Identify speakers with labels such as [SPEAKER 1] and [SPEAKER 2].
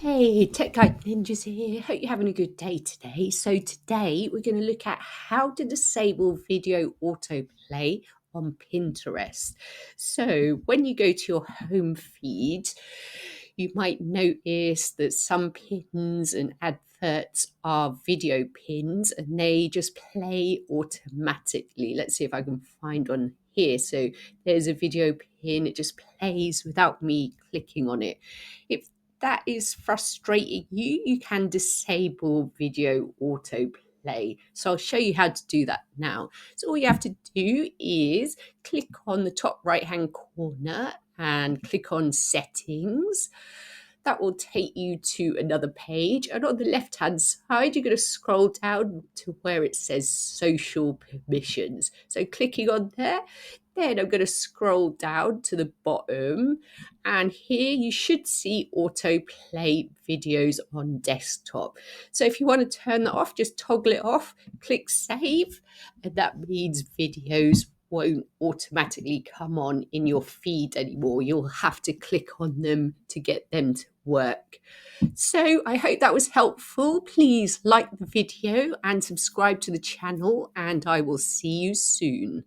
[SPEAKER 1] Hey, Tech Guide Ninjas here. Hope you're having a good day today. So today we're going to look at how to disable video autoplay on Pinterest. So when you go to your home feed, you might notice that some pins and adverts are video pins and they just play automatically. Let's see if I can find one here. So there's a video pin, it just plays without me clicking on it. If that is frustrating you, you can disable video autoplay. So I'll show you how to do that now. So all you have to do is click on the top right hand corner and click on settings. That will take you to another page, and on the left hand side you're going to scroll down to where it says social permissions. So clicking on there, then I'm going to scroll down to the bottom, and here you should see autoplay videos on desktop. So if you want to turn that off, just toggle it off, click save, and that means videos won't automatically come on in your feed anymore. You'll have to click on them to get them to work. So I hope that was helpful. Please like the video and subscribe to the channel, and I will see you soon.